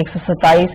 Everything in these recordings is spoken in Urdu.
127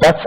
10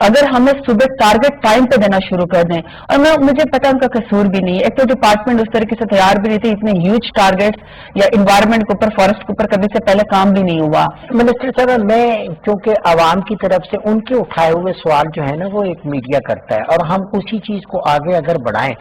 اگر ہمیں صبح ٹارگٹ ٹائم پہ دینا شروع کر دیں، اور مجھے پتا ان کا قصور بھی نہیں، ایک تو ڈپارٹمنٹ اس طریقے سے تیار بھی نہیں تھی، اتنے ہیوج ٹارگیٹس یا انوائرمنٹ کے اوپر، فارسٹ کے اوپر کبھی سے پہلے کام بھی نہیں ہوا۔ منسٹر صاحب، میں کیونکہ عوام کی طرف سے ان کے اٹھائے ہوئے سوال جو ہے نا وہ ایک میڈیا کرتا ہے، اور ہم اسی چیز کو آگے اگر بڑھائیں،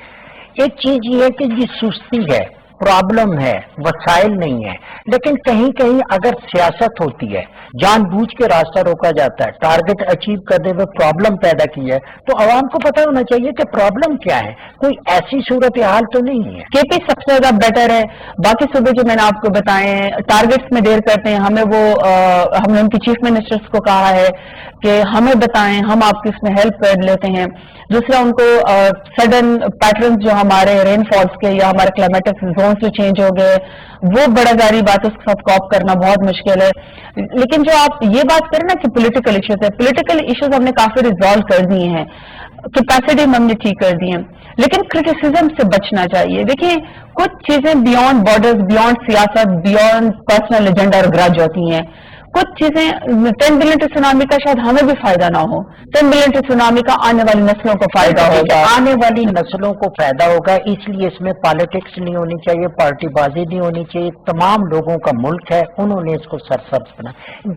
ایک چیز یہ ہے کہ یہ سستی ہے، پرابلم ہے، وسائل نہیں ہے، لیکن کہیں کہیں اگر سیاست ہوتی ہے، جان بوجھ کے راستہ روکا جاتا ہے، ٹارگٹ اچیو کرنے میں پرابلم پیدا کی ہے، تو عوام کو پتہ ہونا چاہیے کہ پرابلم کیا ہے، کوئی ایسی صورتحال تو نہیں ہے۔ کے پی سب سے زیادہ بیٹر ہے، باقی صوبے جو میں نے آپ کو بتائے ہیں ٹارگٹس میں دیر کرتے ہیں، ہم نے ان کی چیف منسٹرز کو کہا ہے کہ ہمیں بتائیں، ہم آپ کی اس میں ہیلپ کر لیتے ہیں۔ دوسرا، ان کو سڈن پیٹرنز جو ہمارے رین فالز کے یا ہمارے کلائمیٹک زونس جو چینج ہو گئے، وہ بڑا ظاہری بات ہے، اس کے ساتھ کوپ کرنا بہت مشکل ہے۔ لیکن جو آپ یہ بات کریں نا کہ پولیٹیکل ایشوز ہے، پولیٹیکل ایشوز ہم نے کافی ریزالو کر دیے ہیں، کیپیسٹی ہم نے ٹھیک کر دی ہے، لیکن کرٹیسزم سے بچنا چاہیے۔ دیکھیں، کچھ چیزیں بیونڈ بارڈرز، بیونڈ سیاست، بیونڈ پرسنل ایجنڈا اور گرج ہوتی ہیں۔ کچھ چیزیں 10 بلین ٹو سونامی کا شاید ہمیں بھی فائدہ نہ ہو، 10 بلین ٹو سونامی کا آنے والی نسلوں کو فائدہ ہوگا، آنے والی نسلوں کو فائدہ ہوگا، اس لیے اس میں پالیٹکس نہیں ہونی چاہیے، پارٹی بازی نہیں ہونی چاہیے، تمام لوگوں کا ملک ہے، انہوں نے اس کو سرسبز بنا۔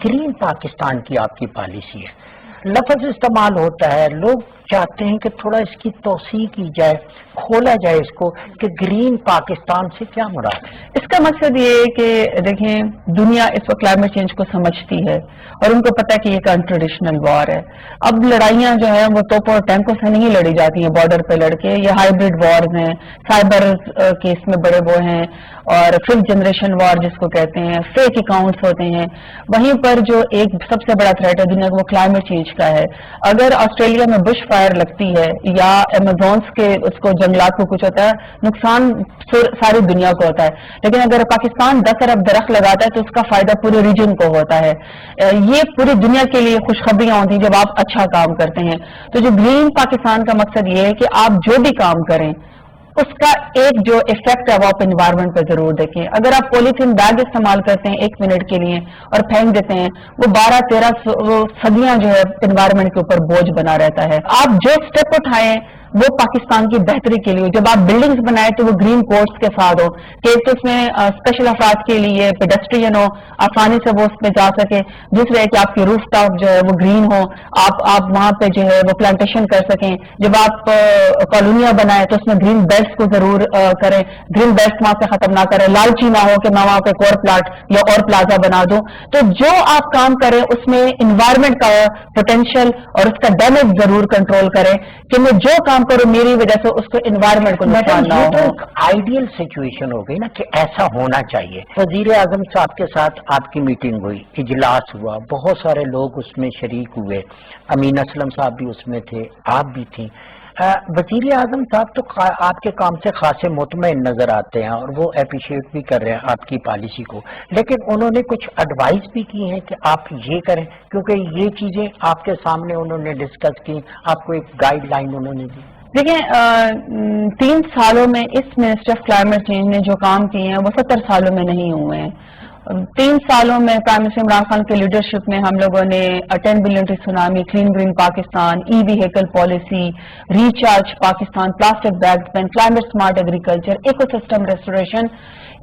گرین پاکستان کی آپ کی پالیسی ہے، لفظ استعمال ہوتا ہے، لوگ چاہتے ہیں کہ تھوڑا اس کی توسیع کی جائے، کھولا جائے اس کو کہ گرین پاکستان سے کیا مراد ہے۔ اس کا مقصد یہ ہے کہ دیکھیں، دنیا اس وقت کلائمیٹ چینج کو سمجھتی ہے اور ان کو پتہ ہے کہ یہ ایک انٹریڈیشنل وار ہے۔ اب لڑائیاں جو ہیں وہ توپوں اور ٹینکوں سے نہیں لڑی جاتی ہیں بارڈر پہ لڑ کے، یہ ہائیبرڈ وارز ہیں، سائبر کے اس میں بڑے وہ ہیں، اور ففتھ جنریشن وار جس کو کہتے ہیں، فیک اکاؤنٹس ہوتے ہیں۔ وہیں پر جو ایک سب سے بڑا تھریٹ ہے دنیا کا وہ کلائمیٹ چینج کا ہے۔ اگر آسٹریلیا میں بش فائر لگتی ہے یا ایمیزونس کے اس کو جنگلات کو کچھ ہوتا ہے، نقصان ساری دنیا کو ہوتا ہے، لیکن اگر پاکستان 10 ارب درخت لگاتا ہے تو اس کا فائدہ پورے ریجن کو ہوتا ہے۔ یہ پوری دنیا کے لیے خوشخبریاں ہوتی ہیں جب آپ اچھا کام کرتے ہیں۔ تو جو گرین پاکستان کا مقصد یہ ہے کہ آپ جو بھی کام کریں اس کا ایک جو افیکٹ ہے وہ آپ انوائرمنٹ پہ ضرور دیکھیں۔ اگر آپ پولیتھین بیگ استعمال کرتے ہیں 1 منٹ کے لیے اور پھینک دیتے ہیں، وہ 12-13 صدیاں جو ہے انوائرمنٹ کے اوپر بوجھ بنا رہتا ہے۔ آپ جو اسٹیپ اٹھائیں وہ پاکستان کی بہتری کے لیے، جب آپ بلڈنگز بنائیں تو وہ گرین کوٹس کے ساتھ ہو کہ ایک تو اس میں اسپیشل افراد کے لیے پیڈسٹرین ہو، آسانی سے وہ اس میں جا سکے، دوسرے ہے کہ آپ کی روف ٹاپ جو ہے وہ گرین ہو، آپ وہاں پہ جو ہے وہ پلانٹیشن کر سکیں۔ جب آپ کالونیاں بنائیں تو اس میں گرین بیلٹس کو ضرور کریں، گرین بیلٹس وہاں سے ختم نہ کریں، لالچی نہ ہو کہ میں وہاں پہ ایک اور پلاٹ یا اور پلازا بنا دوں۔ تو جو آپ کام کریں اس میں انوائرمنٹ کا پوٹینشیل اور اس کا ڈیمیج ضرور کنٹرول کریں کہ میں جو کام کروں میری وجہ سے اس کو انوائرمنٹ کو نقصان نہ ہو۔ آئیڈیل سچویشن ہو گئی نا کہ ایسا ہونا چاہیے۔ وزیر اعظم صاحب کے ساتھ آپ کی میٹنگ ہوئی، اجلاس ہوا، بہت سارے لوگ اس میں شریک ہوئے، امین اسلم صاحب بھی اس میں تھے، آپ بھی تھیں۔ وزیر اعظم صاحب تو آپ کے کام سے خاصے مطمئن نظر آتے ہیں اور وہ اپریشیٹ بھی کر رہے ہیں آپ کی پالیسی کو، لیکن انہوں نے کچھ ایڈوائز بھی کی ہیں کہ آپ یہ کریں، کیونکہ یہ چیزیں آپ کے سامنے انہوں نے ڈسکس کی، آپ کو ایک گائیڈ لائن انہوں نے دی۔ دیکھیں، 3 سالوں میں اس منسٹری آف کلائمیٹ چینج نے جو کام کیے ہیں وہ 70 سالوں میں نہیں ہوئے ہیں۔ 3 سالوں میں پرائم منسٹر عمران خان کی لیڈرشپ میں ہم لوگوں نے 10 billion tree tsunami, clean green Pakistan, e vehicle policy, recharge Pakistan, plastic bag ban, climate smart agriculture, ecosystem restoration,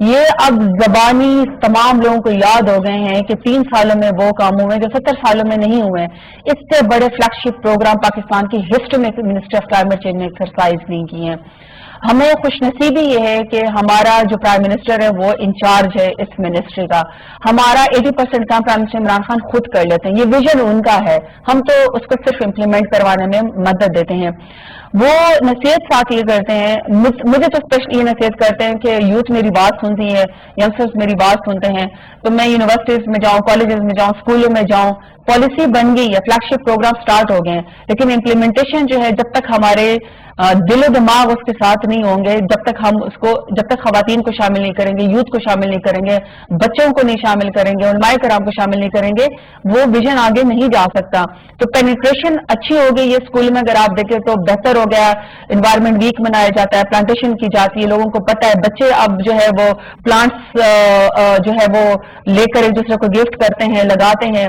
یہ اب زبانی تمام لوگوں کو یاد ہو گئے ہیں کہ 3 سالوں میں وہ کام ہوئے جو 70 سالوں میں نہیں ہوئے ہیں۔ اس سے بڑے فلیگ شپ پروگرام پاکستان کی ہسٹری میں منسٹری آف کلائمیٹ چینج نے ایکسرسائز نہیں کی ہیں۔ ہمیں خوش نصیبی یہ ہے کہ ہمارا جو پرائم منسٹر ہے وہ انچارج ہے اس منسٹری کا۔ ہمارا 80% کام پرائم منسٹر عمران خان خود کر لیتے ہیں، یہ ویژن ان کا ہے، ہم تو اس کو صرف امپلیمنٹ کروانے میں مدد دیتے ہیں۔ وہ نصیحت ساتھ یہ کرتے ہیں، مجھے تو اسپیشلی یہ نصیحت کرتے ہیں کہ یوتھ میری بات سنتی ہے، ینگسٹرز میری بات سنتے ہیں، تو میں یونیورسٹیز میں جاؤں، کالجز میں جاؤں، اسکولوں میں جاؤں، پالیسی بن گئی ہے، فلیگ شپ پروگرام سٹارٹ ہو گئے ہیں، لیکن امپلیمنٹیشن جو ہے جب تک ہمارے دل و دماغ اس کے ساتھ نہیں ہوں گے، جب تک خواتین کو شامل نہیں کریں گے، یوتھ کو شامل نہیں کریں گے، بچوں کو نہیں شامل کریں گے، علماء کرام کو شامل نہیں کریں گے، وہ ویژن آگے نہیں جا سکتا۔ تو پینیٹریشن اچھی ہو گئی ہے، اسکول میں اگر آپ دیکھیں تو بہتر ہو گیا، انوائرمنٹ ویک منایا جاتا ہے، پلانٹیشن کی جاتی ہے، لوگوں کو پتہ ہے، بچے اب جو ہے وہ پلانٹس جو ہے وہ لے کر ایک دوسرے کو گفٹ کرتے ہیں، لگاتے ہیں۔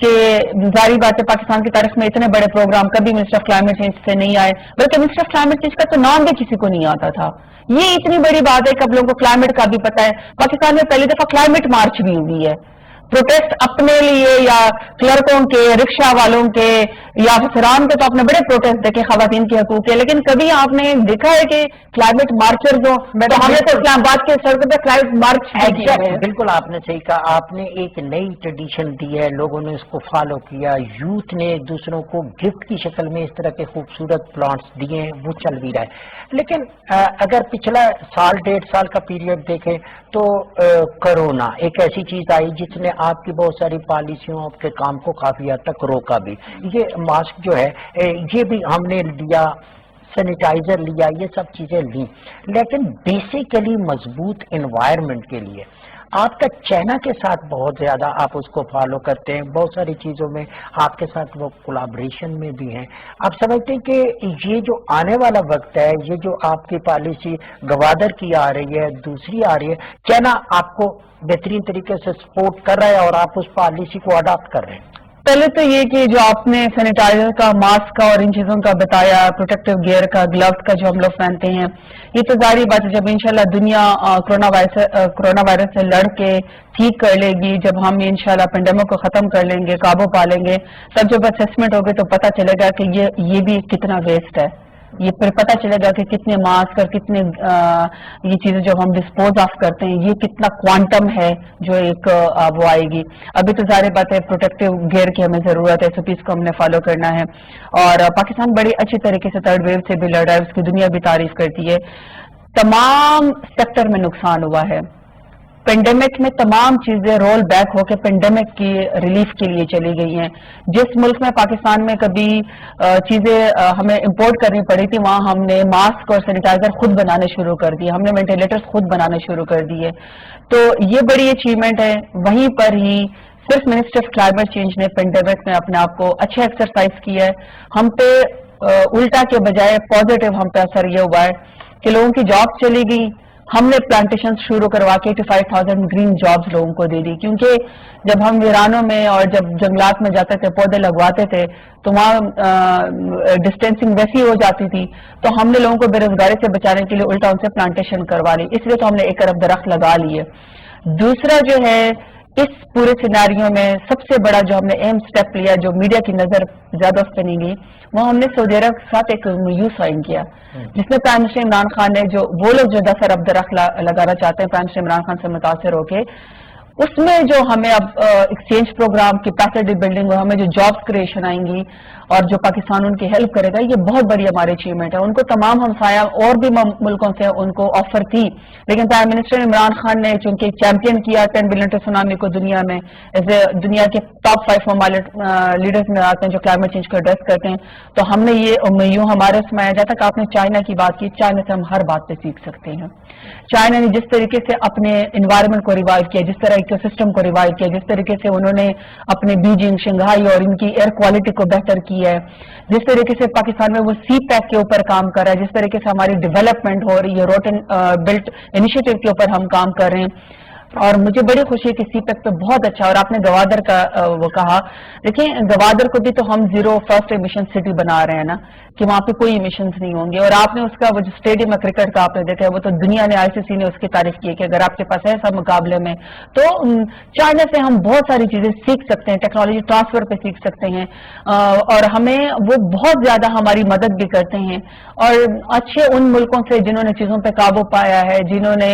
کہ ظاہری بات ہے پاکستان کی تاریخ میں اتنے بڑے پروگرام کبھی منسٹر آف کلائمیٹ چینج سے نہیں آئے، بلکہ منسٹر آف کلائمیٹ چینج کا تو نام بھی کسی کو نہیں آتا تھا. یہ اتنی بڑی بات ہے کہ اب لوگوں کو کلائمیٹ کا بھی پتہ ہے. پاکستان میں پہلی دفعہ کلائمیٹ مارچ بھی ہوئی ہے، پروٹیسٹ اپنے لیے یا کلرکوں کے، رکشہ والوں کے یا افسران کے تو آپ نے بڑے پروٹیسٹ دیکھے خواتین کے حقوق کے، لیکن کبھی آپ نے دیکھا ہے کہ کلائمیٹ مارچر جو ہم نے تو اسلام آباد کے سڑکوں پہ کلائمیٹ مارچ کیا ہے. بالکل آپ نے صحیح کہا، آپ نے ایک نئی ٹریڈیشن دی ہے، لوگوں نے اس کو فالو کیا، یوتھ نے ایک دوسروں کو گفٹ کی شکل میں اس طرح کے خوبصورت پلانٹس دیے ہیں، وہ چل بھی رہا ہے. لیکن اگر پچھلا سال 1.5 سال کا پیریڈ دیکھیں تو کرونا ایک ایسی چیز آئی جس نے آپ کی بہت ساری پالیسیوں آپ کے کام کو کافی حد تک روکا بھی. یہ ماسک جو ہے یہ بھی ہم نے لیا، سینیٹائزر لیا، یہ سب چیزیں لیں، لیکن بیسیکلی مضبوط انوائرمنٹ کے لیے آپ کا چائنا کے ساتھ بہت زیادہ آپ اس کو فالو کرتے ہیں، بہت ساری چیزوں میں آپ کے ساتھ وہ کولابریشن میں بھی ہیں. آپ سمجھتے ہیں کہ یہ جو آنے والا وقت ہے، یہ جو آپ کی پالیسی گوادر کی آ رہی ہے، دوسری آ رہی ہے، چائنا آپ کو بہترین طریقے سے سپورٹ کر رہا ہے اور آپ اس پالیسی کو اڈاپٹ کر رہے ہیں؟ پہلے تو یہ کہ جو آپ نے سینیٹائزر کا، ماسک کا اور ان چیزوں کا بتایا، پروٹیکٹیو گیئر کا، گلوز کا جو ہم لوگ پہنتے ہیں، یہ تو ظاہری بات ہے جب انشاءاللہ دنیا کرونا وائرس سے لڑ کے ٹھیک کر لے گی، جب ہم انشاءاللہ پینڈیمک کو ختم کر لیں گے، قابو پا لیں گے، تب جب اسیسمنٹ ہوگی تو پتہ چلے گا کہ یہ بھی کتنا ویسٹ ہے. یہ پھر پتہ چلے گا کہ کتنے ماسک اور کتنے یہ چیزیں جو ہم ڈسپوز آف کرتے ہیں یہ کتنا کوانٹم ہے جو ایک وہ آئے گی. ابھی تو ظاہر بات ہے پروٹیکٹیو گیئر کی ہمیں ضرورت ہے، SOPs کو ہم نے فالو کرنا ہے، اور پاکستان بڑی اچھی طریقے سے تھرڈ ویو سے بھی لڑ رہا ہے، اس کی دنیا بھی تعریف کرتی ہے. تمام سیکٹر میں نقصان ہوا ہے. پینڈیمک میں تمام چیزیں رول بیک ہو کے پینڈیمک کی ریلیف کے لیے چلی گئی ہیں. جس ملک میں پاکستان میں کبھی چیزیں ہمیں امپورٹ کرنی پڑی تھی، وہاں ہم نے ماسک اور سینیٹائزر خود بنانے شروع کر دیے، ہم نے وینٹیلیٹرز خود بنانے شروع کر دیے. تو یہ بڑی اچیومنٹ ہے. وہیں پر ہی صرف منسٹر آف کلائمیٹ چینج نے پینڈیمک میں اپنے آپ کو اچھے ایکسرسائز کیا ہے. ہم پہ الٹا کے بجائے پازیٹیو ہم پہ اثر یہ ہوا ہے کہ لوگوں کی جاب چلی گئی. ہم نے پلانٹیشن شروع کروا کے 85,000 گرین جابز لوگوں کو دے دی، کیونکہ جب ہم ویرانوں میں اور جب جنگلات میں جاتے تھے پودے لگواتے تھے تو وہاں ڈسٹینسنگ ویسی ہو جاتی تھی، تو ہم نے لوگوں کو بے روزگاری سے بچانے کے لیے الٹا ان سے پلانٹیشن کروا لی. اس لیے تو ہم نے 1 ارب درخت لگا لیے. دوسرا جو ہے اس پورے سیناریوں میں سب سے بڑا جو ہم نے اہم سٹیپ لیا، جو میڈیا کی نظر زیادہ اس پہ نہیں گئی، وہ ہم نے سعودی عرب کے ساتھ ایک MOU سائن کیا، جس میں پرائم منسٹر عمران خان نے وہ لوگ جو 10 ارب درخت لگانا چاہتے ہیں پرائم منسٹر عمران خان سے متاثر ہو کے، اس میں جو ہمیں اب ایکسچینج پروگرام کیپیسٹی بلڈنگ اور ہمیں جو جابس کریشن آئیں گی اور جو پاکستان ان کی ہیلپ کرے گا، یہ بہت بڑی ہماری اچیومنٹ ہے. ان کو تمام ہمسایہ اور بھی ملکوں سے ان کو آفر تھی، لیکن پرائم منسٹر عمران خان نے چونکہ چیمپئن کیا 10 بلین ٹن سونامی کو دنیا میں، ایسے دنیا کے ٹاپ 5 ممالک لیڈرز میں آتے ہیں جو کلائمیٹ چینج کو ایڈریس کرتے ہیں. تو ہم نے یہ MOU ہمارے اس میں آیا جاتا کہ آپ نے چائنا کی بات کی، چائنا سے ہم ہر بات پہ سیکھ سکتے ہیں. چائنا نے جس طریقے سے اپنے انوائرمنٹ کو ریوائو کیا، جس طرح ایکو سسٹم کو ریوائو کیا، جس طریقے سے انہوں نے اپنے بیجنگ، شنگھائی اور ان کی ایئر کوالٹی کو بہتر کی ہے، جس طریقے سے پاکستان میں وہ سی پیک کے اوپر کام کر رہا ہے، جس طریقے سے ہماری ڈیولپمنٹ ہو رہی ہے، روٹ اینڈ بلٹ انیشیٹو کے اوپر ہم کام کر رہے ہیں. اور مجھے بڑی خوشی ہے کہ سی پیک تو بہت اچھا. اور آپ نے گوادر کا وہ کہا، دیکھیں گوادر کو بھی تو ہم 0 فرسٹ ایمیشن سٹی بنا رہے ہیں نا، کہ وہاں پہ کوئی ایمیشنز نہیں ہوں گے. اور آپ نے اس کا وہ جو اسٹیڈیم ہے کرکٹ کا آپ نے دیکھا ہے، وہ تو دنیا نے ICC نے اس کی تعریف کی ہے کہ اگر آپ کے پاس ہے سب مقابلے میں تو چائنا سے ہم بہت ساری چیزیں سیکھ سکتے ہیں، ٹیکنالوجی ٹرانسفر پہ سیکھ سکتے ہیں، اور ہمیں وہ بہت زیادہ ہماری مدد بھی کرتے ہیں. اور اچھے ان ملکوں سے جنہوں نے چیزوں پہ قابو پایا ہے، جنہوں نے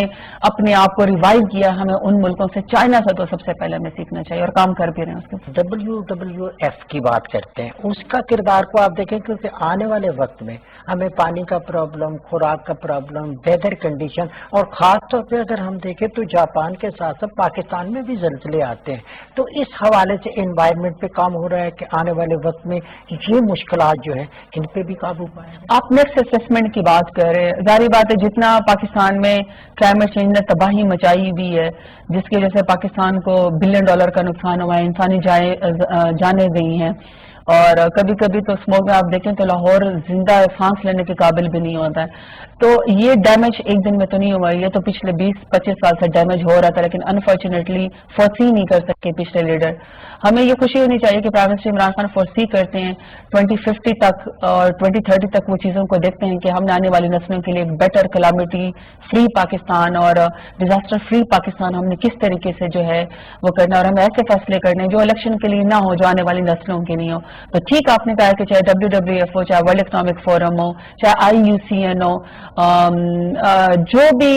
اپنے آپ کو ریوائو کیا، ہمیں ان ملکوں سے، چائنا سے تو سب سے پہلے ہمیں سیکھنا چاہیے اور کام کر بھی رہے ہیں اس کے. WWF کی بات کرتے ہیں، اس کا کردار کو آپ دیکھیں، کیونکہ آنے والے وقت میں ہمیں پانی کا پرابلم، خوراک کا پرابلم، ویدر کنڈیشن، اور خاص طور پہ اگر ہم دیکھیں تو جاپان کے ساتھ ساتھ پاکستان میں بھی زلزلے آتے ہیں. تو اس حوالے سے انوائرمنٹ پہ کام ہو رہا ہے کہ آنے والے وقت میں یہ مشکلات جو ہیں ان پہ بھی قابو پائے. آپ نیکسٹ اسیسمنٹ کی بات کر رہے ہیں، ظاہری بات ہے جتنا پاکستان میں کلائمیٹ چینج نے تباہی مچائی بھی ہے، جس کی وجہ سے پاکستان کو $1 بلین کا نقصان ہوا ہے، انسانی جانیں گئی ہیں، اور کبھی کبھی تو اسموک میں آپ دیکھیں تو لاہور زندہ سانس لینے کے قابل بھی نہیں ہوتا ہے. تو یہ ڈیمیج ایک دن میں تو نہیں ہوا, یہ تو پچھلے 20-25 سال سے ڈیمیج ہو رہا تھا, لیکن انفارچونیٹلی فورسی نہیں کر سکے پچھلے لیڈر. ہمیں یہ خوشی ہونی چاہیے کہ پرائم منسٹر عمران خان فورسی کرتے ہیں 2050 تک اور 2030 تک وہ چیزوں کو دیکھتے ہیں کہ ہم نے آنے والی نسلوں کے لیے ایک بیٹر کلامٹی فری پاکستان اور ڈیزاسٹر فری پاکستان ہم نے کس طریقے سے جو ہے وہ کرنا, اور ہمیں ایسے فیصلے کرنے جو الیکشن کے لیے نہ ہو, جو آنے والی نسلوں کے لیے ہو. تو ٹھیک آپ نے کہا کہ چاہے WWF ہو, چاہے ورلڈ اکنامک فورم ہو, چاہے IUCN ہو, جو بھی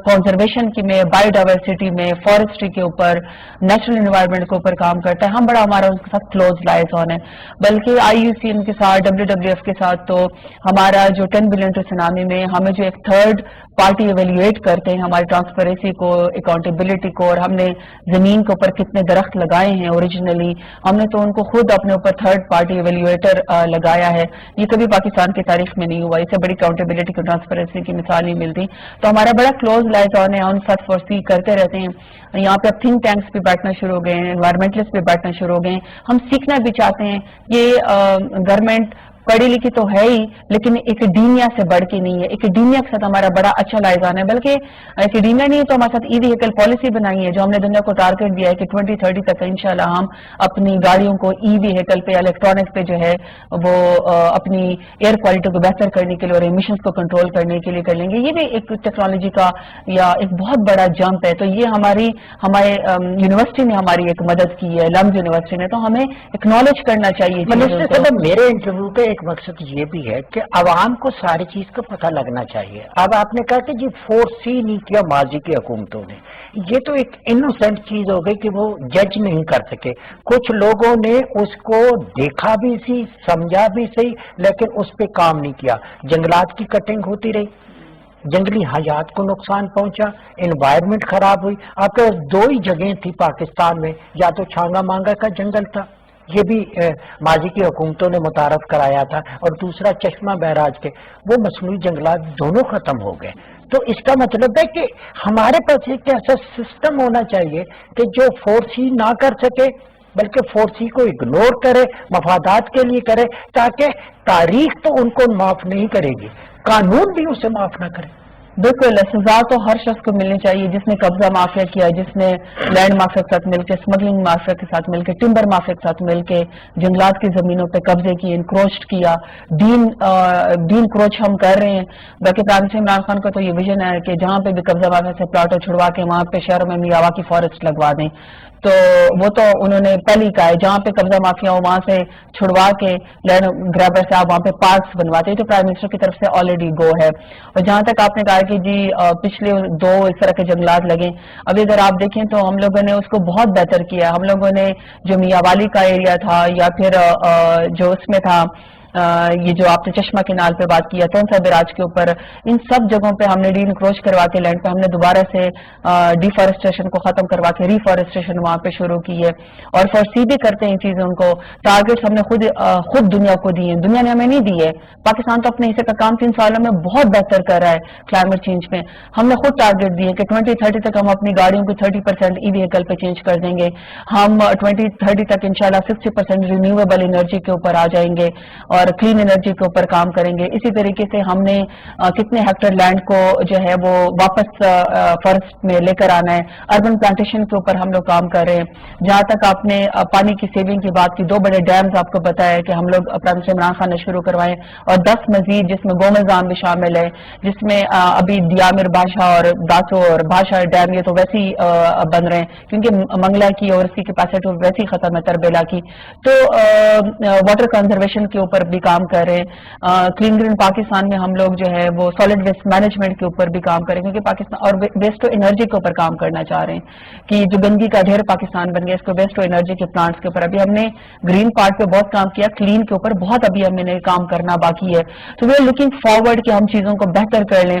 کنزرویشن کی میں, بایو ڈائیورسٹی میں, فارسٹری کے اوپر, نیچرل انوائرمنٹ کے اوپر کام کرتا ہے, ہم بڑا ہمارا ان کے ساتھ کلوز لائز آن ہے. بلکہ IUCN کے ساتھ, WWF کے ساتھ تو ہمارا جو 10 بلین ٹو سونامی میں ہمیں جو ایک تھرڈ پارٹی ایویلویٹ کرتے ہیں ہماری ٹرانسپیرنسی کو, اکاؤنٹیبلٹی کو, اور ہم نے زمین کے اوپر کتنے درخت لگائے ہیں اوریجنلی, ہم نے تو ان کو خود اپنے اوپر تھرڈ پارٹی ایویلویٹر لگایا ہے. یہ کبھی پاکستان کی تاریخ میں نہیں ہوا, اس سے بڑی اکاؤنٹیبلٹی کی, ٹرانسپیرنسی کی مثال نہیں ملتی. تو ہمارا بڑا کلوز لائز آن ہے, ہم ساتھ فورسی کرتے رہتے ہیں. یہاں پہ اب تھنک ٹینکس بھی بیٹھنا شروع ہو گئے ہیں, انوائرمنٹلسٹ بھی بیٹھنا شروع ہو گئے ہیں. ہم سیکھنا بھی چاہتے ہیں. یہ گورنمنٹ پڑھی لکھی تو ہے ہی, لیکن ایکڈیمیا سے بڑھ کے نہیں ہے. ایکڈیمیا کے ساتھ ہمارا بڑا اچھا لائزان ہے, بلکہ ایکڈیمیا نہیں تو ہمارے ساتھ ای ویہیکل پالیسی بنائی ہے, جو ہم نے دنیا کو ٹارگیٹ دیا ہے کہ 2030 تک انشاءاللہ ہم اپنی گاڑیوں کو ای ویہیکل پہ, الیکٹرانکس پہ جو ہے وہ اپنی ایئر کوالٹی کو بہتر کرنے کے لیے اور ایمیشنز کو کنٹرول کرنے کے لیے کر لیں گے. یہ بھی ایک ٹیکنالوجی کا یا ایک بہت بڑا جمپ ہے. تو یہ ہمارے یونیورسٹی نے ہماری ایک مدد کی ہے, لمز یونیورسٹی نے, تو ہمیں اکنالج کرنا چاہیے. منسٹر صاحب, میرے انٹرویو کا ایک مقصد یہ بھی ہے کہ عوام کو ساری چیز کا پتہ لگنا چاہیے. اب آپ نے کہا کہ جی فورسی نہیں کیا ماضی کی حکومتوں نے, یہ تو ایک انوسینٹ چیز ہو گئی کہ وہ جج نہیں کر سکے. کچھ لوگوں نے اس کو دیکھا بھی سی, سمجھا بھی صحیح, لیکن اس پہ کام نہیں کیا. جنگلات کی کٹنگ ہوتی رہی, جنگلی حیات کو نقصان پہنچا, انوائرمنٹ خراب ہوئی. آپ کے دو ہی جگہیں تھی پاکستان میں, یا تو چھانگا مانگا کا جنگل تھا, یہ بھی ماضی کی حکومتوں نے متعارف کرایا تھا, اور دوسرا چشمہ بیراج کے, وہ مصنوعی جنگلات دونوں ختم ہو گئے. تو اس کا مطلب ہے کہ ہمارے پاس ایک ایسا سسٹم ہونا چاہیے کہ جو فورسی نہ کر سکے, بلکہ فورسی کو اگنور کرے, مفادات کے لیے کرے, تاکہ تاریخ تو ان کو معاف نہیں کرے گی, قانون بھی اسے معاف نہ کرے. بالکل, سزا تو ہر شخص کو ملنی چاہیے جس نے قبضہ مافیا کیا, جس نے لینڈ مافیا کے ساتھ مل کے, اسمگلنگ مافیا کے ساتھ مل کے, ٹمبر مافیا کے ساتھ مل کے جنگلات کی زمینوں پہ قبضے کیے, انکروچ کیا. ڈین کروچ ہم کر رہے ہیں. باقی پرائم منسٹر عمران خان کا تو یہ ویژن ہے کہ جہاں پہ بھی قبضہ مافیا سے پلاٹوں چھڑوا کے وہاں پہ شہروں میں میاواکی فارسٹ لگوا دیں. تو وہ تو انہوں نے پہلے ہی کہا ہے, جہاں پہ قبضہ مافیا ہو وہاں سے چھڑوا کے لینڈ گریبر سے آپ وہاں پہ پارکس بنواتے ہیں. تو پرائم منسٹر کی طرف سے آلریڈی گو ہے. اور جہاں تک آپ نے کہا کہ جی پچھلے 2 اس طرح کے جنگلات لگے, ابھی اگر آپ دیکھیں تو ہم لوگوں نے اس کو بہت بہتر کیا. ہم لوگوں نے جو میاں والی کا ایریا تھا, یا پھر جو اس میں تھا یہ جو آپ نے چشمہ کنال پہ بات کیا, تونسا بیراج کے اوپر, ان سب جگہوں پہ ہم نے ڈی انکروچ کروا کے لینڈ پہ ہم نے دوبارہ سے ڈیفارسٹریشن کو ختم کروا کے ریفارسٹریشن وہاں پہ شروع کی ہے. اور فورسی بھی کرتے ہیں ان چیزوں کو. ٹارگیٹس ہم نے خود دنیا کو دیے ہیں, دنیا نے ہمیں نہیں دی ہے. پاکستان تو اپنے حصے کا کام 3 سالوں میں بہت بہتر کر رہا ہے کلائمیٹ چینج میں. ہم نے خود ٹارگیٹ دیے کہ 2030 تک ہم اپنی گاڑیوں کو 30% ای ویہیکل پہ چینج کر دیں گے. ہم 2030 تک انشاءاللہ 60% رینیویبل انرجی کے اوپر آ جائیں گے اور کلین انرجی کے اوپر کام کریں گے. اسی طریقے سے ہم نے کتنے ہیکٹر لینڈ کو جو ہے وہ واپس فارسٹ میں لے کر آنا ہے. اربن پلانٹیشن کے اوپر ہم لوگ کام کر رہے ہیں. جہاں تک آپ نے پانی کی سیونگ کی بات کی, 2 بڑے ڈیمز آپ کو پتا ہے کہ ہم لوگ پرائم منسٹر عمران خان نے شروع کروائے, اور 10 مزید جس میں گومزام بھی شامل ہے, جس میں ابھی دیامر بادشاہ اور داسو اور بادشاہ ڈیم یہ تو ویسے ہی بن رہے ہیں کیونکہ منگلا کی اور اس کی کیپیسٹی ویسے ہی ختم ہے تربیلا کی. تو واٹر کنزرویشن کے اوپر بھی کام کر رہے ہیں. کلین گرین پاکستان میں ہم لوگ جو ہے وہ سالڈ ویسٹ مینجمنٹ کے اوپر بھی کام کریں, کیونکہ پاکستان اور ویسٹ ٹو انرجی کے اوپر کام کرنا چاہ رہے ہیں کہ جو گندگی کا ڈھیر پاکستان بن گیا, اس کو ویسٹ ٹو انرجی کے پلانٹس کے اوپر ابھی ہم نے گرین پارٹ پہ بہت کام کیا, کلین کے اوپر بہت ابھی ہمیں کام کرنا باقی ہے. تو وی آر لوکنگ فارورڈ کہ ہم چیزوں کو بہتر کر لیں.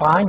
5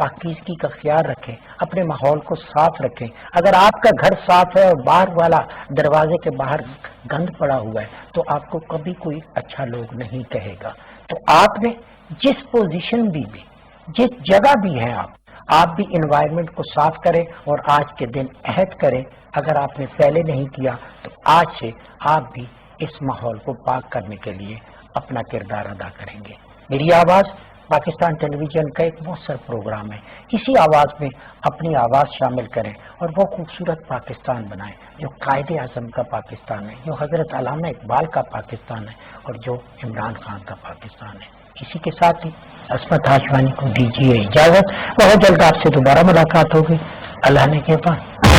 پاکیزگی کا خیال رکھیں، اپنے ماحول کو صاف رکھیں. اگر آپ کا گھر صاف ہے اور باہر والا دروازے کے باہر گند پڑا ہوا ہے تو آپ کو کبھی کوئی اچھا لوگ نہیں کہے گا. تو آپ نے جس پوزیشن بھی جس جگہ بھی ہیں آپ بھی انوائرمنٹ کو صاف کریں اور آج کے دن عہد کریں. اگر آپ نے پہلے نہیں کیا تو آج سے آپ بھی اس ماحول کو پاک کرنے کے لیے اپنا کردار ادا کریں گے. میری آواز پاکستان ٹیلی ویژن کا ایک مؤثر پروگرام ہے. اسی آواز میں اپنی آواز شامل کریں اور وہ خوبصورت پاکستان بنائیں جو قائد اعظم کا پاکستان ہے، جو حضرت علامہ اقبال کا پاکستان ہے اور جو عمران خان کا پاکستان ہے. اسی کے ساتھ ہی عصمت ہاشوانی کو دیجیے اجازت. بہت جلد آپ سے دوبارہ ملاقات ہوگی. اللہ نے کے بعد.